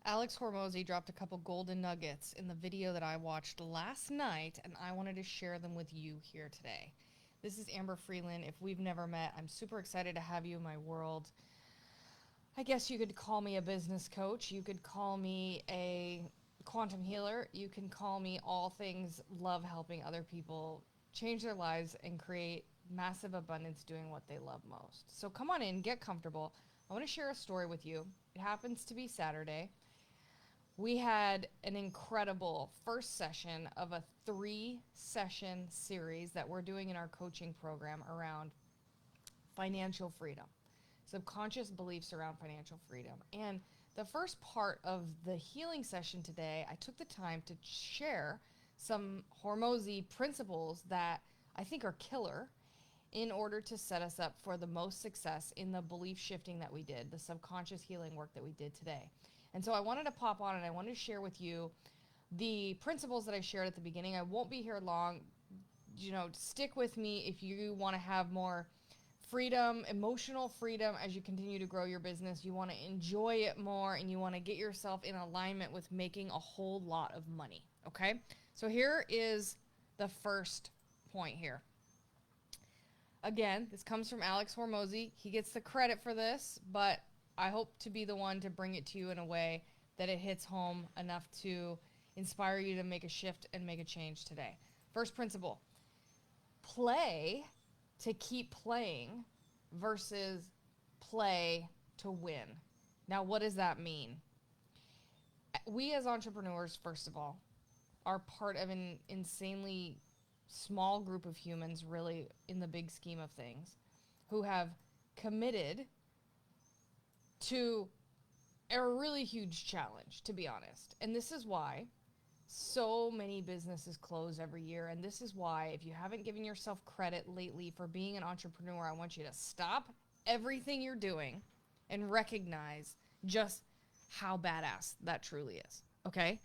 Alex Hormozi dropped a couple golden nuggets in the video that I watched last night, and I wanted to share them with you here today. This is Amber FRELIN. If we've never met, I'm super excited to have you in my world. I guess you could call me a business coach. You could call me a quantum healer. You can call me all things love helping other people change their lives and create massive abundance doing what they love most. So come on in, get comfortable. I want to share a story with you. It happens to be Saturday. We had an incredible first session of a 3-session series that we're doing in our coaching program around financial freedom, subconscious beliefs around financial freedom. And the first part of the healing session today, I took the time to share some Hormozi principles that I think are killer in order to set us up for the most success in the belief shifting that we did, the subconscious healing work that we did today. And so I wanted to pop on and I wanted to share with you the principles that I shared at the beginning. I won't be here long. Stick with me if you want to have more freedom, emotional freedom as you continue to grow your business. You want to enjoy it more and you want to get yourself in alignment with making a whole lot of money. Okay? So here is the first point here. Again, this comes from Alex Hormozi. He gets the credit for this, but I hope to be the one to bring it to you in a way that it hits home enough to inspire you to make a shift and make a change today. First principle, play to keep playing versus play to win. Now, what does that mean? We as entrepreneurs, first of all, are part of an insanely small group of humans, really, in the big scheme of things, who have committed to a really huge challenge, to be honest. And this is why so many businesses close every year. And this is why, if you haven't given yourself credit lately for being an entrepreneur, I want you to stop everything you're doing and recognize just how badass that truly is. Okay?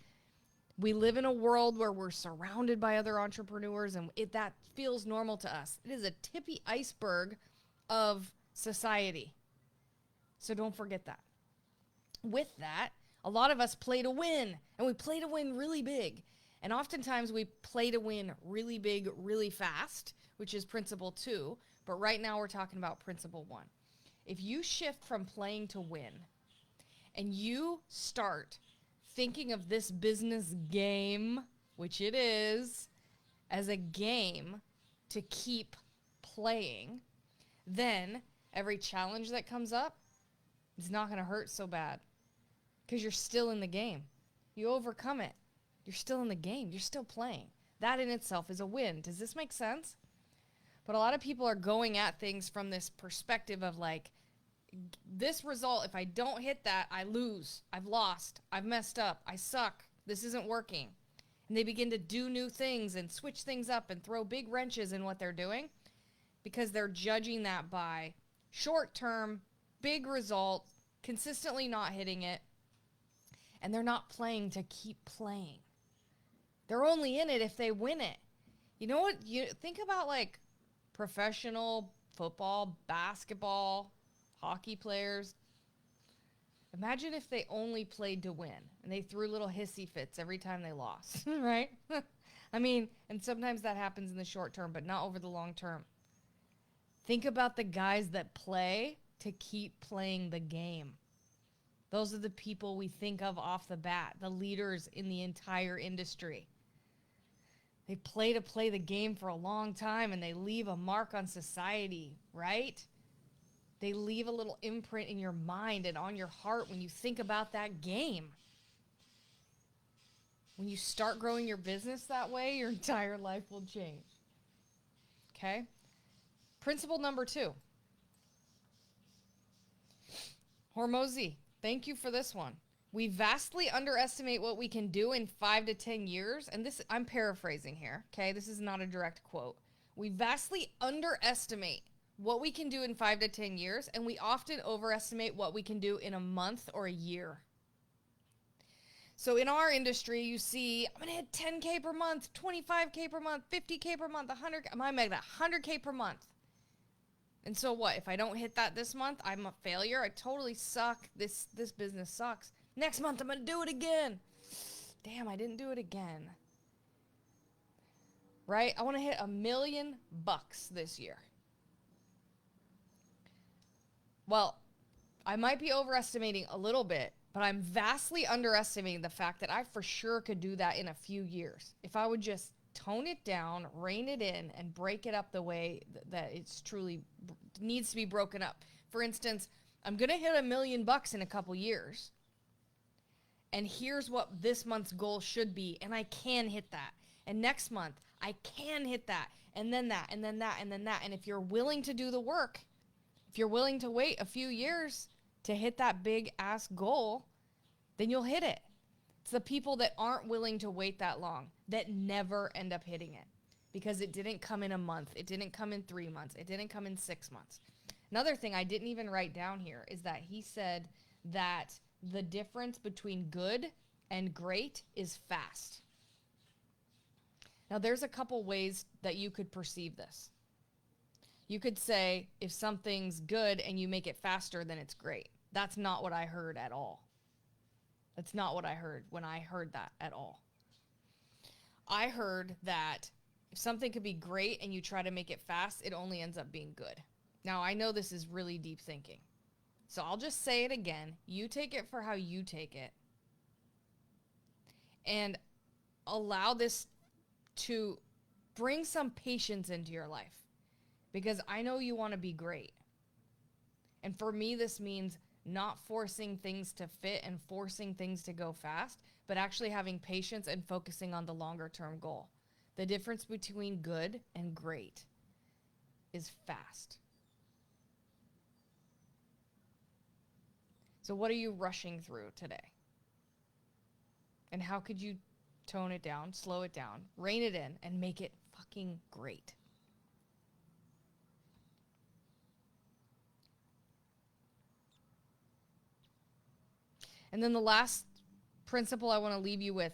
We live in a world where we're surrounded by other entrepreneurs, and that feels normal to us. It is a tippy iceberg of society. So don't forget that. With that, a lot of us play to win, and we play to win really big. And oftentimes we play to win really big, really fast, which is principle 2. But right now we're talking about principle 1. If you shift from playing to win, and you start thinking of this business game, which it is, as a game to keep playing, then every challenge that comes up, it's not going to hurt so bad because you're still in the game. You overcome it. You're still in the game. You're still playing. That in itself is a win. Does this make sense? But a lot of people are going at things from this perspective of like, this result, if I don't hit that, I lose. I've lost. I've messed up. I suck. This isn't working. And they begin to do new things and switch things up and throw big wrenches in what they're doing because they're judging that by short-term, big result, consistently not hitting it, and they're not playing to keep playing. They're only in it if they win it. You know what? You think about like professional football, basketball, hockey players. Imagine if they only played to win and they threw little hissy fits every time they lost, right? I mean, and sometimes that happens in the short term, but not over the long term. Think about the guys that play to keep playing the game. Those are the people we think of off the bat, the leaders in the entire industry. They play to play the game for a long time and they leave a mark on society, right? They leave a little imprint in your mind and on your heart when you think about that game. When you start growing your business that way, your entire life will change. Okay? Principle number 2. Hormozi, thank you for this one. We vastly underestimate what we can do in 5 to 10 years. And this, I'm paraphrasing here, okay? This is not a direct quote. We vastly underestimate what we can do in 5 to 10 years, and we often overestimate what we can do in a month or a year. So in our industry, you see, I'm going to hit 10K per month, 25K per month, 50K per month, 100K. I might make that 100K per month. And so what? If I don't hit that this month, I'm a failure. I totally suck. This business sucks. Next month, I'm going to do it again. Damn, I didn't do it again. Right? I want to hit $1 million this year. Well, I might be overestimating a little bit, but I'm vastly underestimating the fact that I for sure could do that in a few years. If I would just tone it down, rein it in, and break it up the way that it's truly needs to be broken up. For instance, I'm going to hit $1 million in a couple years. And here's what this month's goal should be. And I can hit that. And next month, I can hit that. And then that, and then that, and then that. And if you're willing to do the work, if you're willing to wait a few years to hit that big ass goal, then you'll hit it. It's the people that aren't willing to wait that long that never end up hitting it because it didn't come in a month. It didn't come in 3 months. It didn't come in 6 months. Another thing I didn't even write down here is that he said that the difference between good and great is fast. Now, there's a couple ways that you could perceive this. You could say if something's good and you make it faster, then it's great. That's not what I heard at all. That's not what I heard when I heard that at all. I heard that if something could be great and you try to make it fast, it only ends up being good. Now, I know this is really deep thinking. So I'll just say it again. You take it for how you take it. And allow this to bring some patience into your life. Because I know you want to be great. And for me, this means not forcing things to fit and forcing things to go fast, but actually having patience and focusing on the longer term goal. The difference between good and great is fast. So what are you rushing through today? And how could you tone it down, slow it down, rein it in, and make it fucking great? And then the last principle I want to leave you with,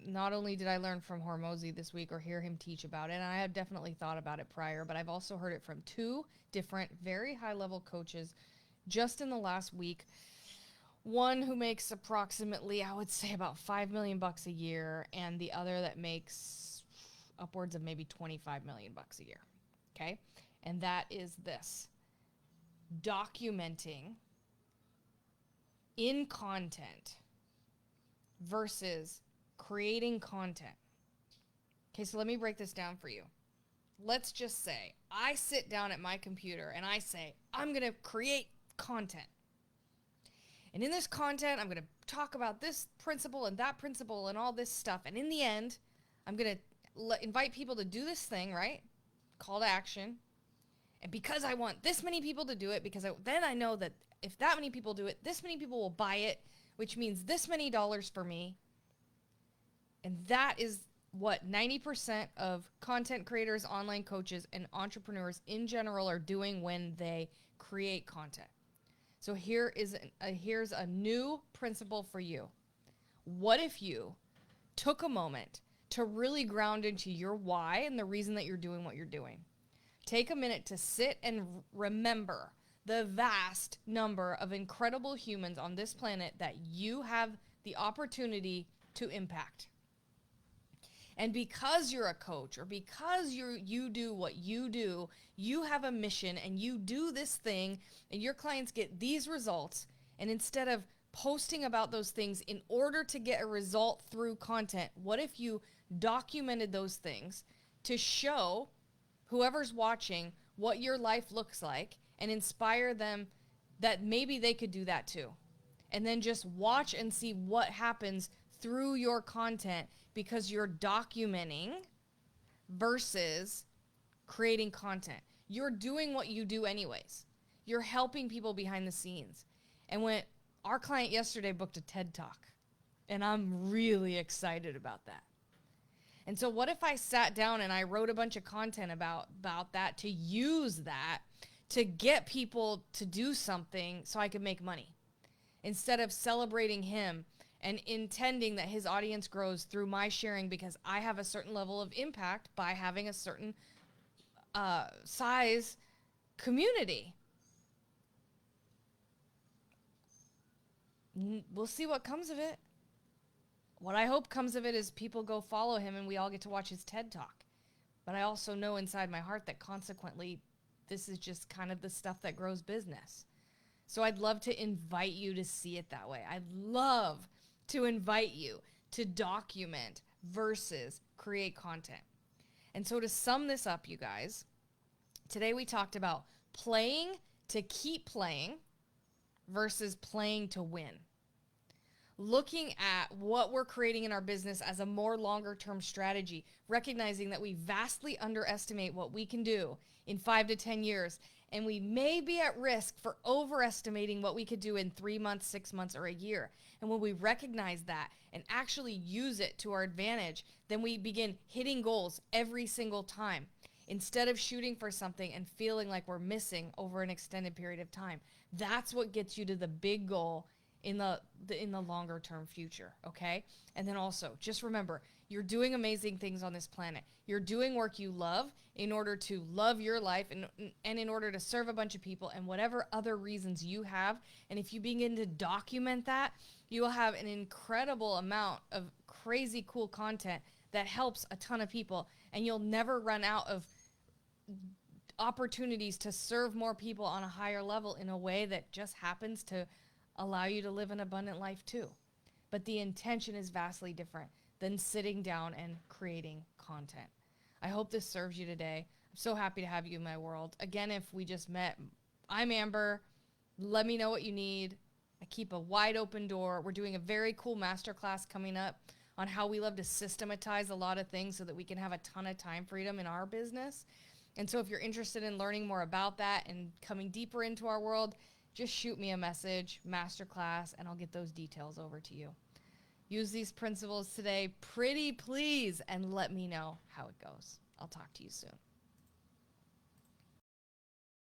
not only did I learn from Hormozi this week or hear him teach about it, and I have definitely thought about it prior, but I've also heard it from 2 different very high-level coaches just in the last week. One who makes approximately, I would say, about $5 million a year, and the other that makes upwards of maybe $25 million a year. Okay? And that is this: documenting in content versus creating content. Okay, so let me break this down for you. Let's just say I sit down at my computer and I say, I'm going to create content. And in this content, I'm going to talk about this principle and that principle and all this stuff. And in the end, I'm going to invite people to do this thing, right? Call to action. And because I want this many people to do it, because then I know that if that many people do it, this many people will buy it, which means this many dollars for me. And that is what 90% of content creators, online coaches, and entrepreneurs in general are doing when they create content. So here's a new principle for you. What if you took a moment to really ground into your why and the reason that you're doing what you're doing? Take a minute to sit and remember the vast number of incredible humans on this planet that you have the opportunity to impact. And because you're a coach or because you do what you do, you have a mission and you do this thing and your clients get these results. And instead of posting about those things in order to get a result through content, what if you documented those things to show whoever's watching what your life looks like and inspire them that maybe they could do that too? And then just watch and see what happens through your content because you're documenting versus creating content. You're doing what you do anyways. You're helping people behind the scenes. And when our client yesterday booked a TED Talk, and I'm really excited about that. And so what if I sat down and I wrote a bunch of content about that to use that to get people to do something so I could make money instead of celebrating him and intending that his audience grows through my sharing because I have a certain level of impact by having a certain size community. We'll see what comes of it. What I hope comes of it is people go follow him and we all get to watch his TED Talk. But I also know inside my heart that consequently, this is just kind of the stuff that grows business. So I'd love to invite you to see it that way. I'd love to invite you to document versus create content. And so to sum this up, you guys, today we talked about playing to keep playing versus playing to win. Looking at what we're creating in our business as a more longer term strategy, recognizing that we vastly underestimate what we can do in 5 to 10 years, and we may be at risk for overestimating what we could do in 3 months, 6 months, or a year. And when we recognize that and actually use it to our advantage, then we begin hitting goals every single time instead of shooting for something and feeling like we're missing over an extended period of time. That's what gets you to the big goal in the longer term future, okay? And then also, just remember, you're doing amazing things on this planet. You're doing work you love in order to love your life and in order to serve a bunch of people and whatever other reasons you have. And if you begin to document that, you will have an incredible amount of crazy cool content that helps a ton of people, and you'll never run out of opportunities to serve more people on a higher level in a way that just happens to allow you to live an abundant life too. But the intention is vastly different than sitting down and creating content. I hope this serves you today. I'm so happy to have you in my world. Again, if we just met, I'm Amber. Let me know what you need. I keep a wide open door. We're doing a very cool masterclass coming up on how we love to systematize a lot of things so that we can have a ton of time freedom in our business. And so if you're interested in learning more about that and coming deeper into our world, just shoot me a message, masterclass, and I'll get those details over to you. Use these principles today, pretty please, and let me know how it goes. I'll talk to you soon.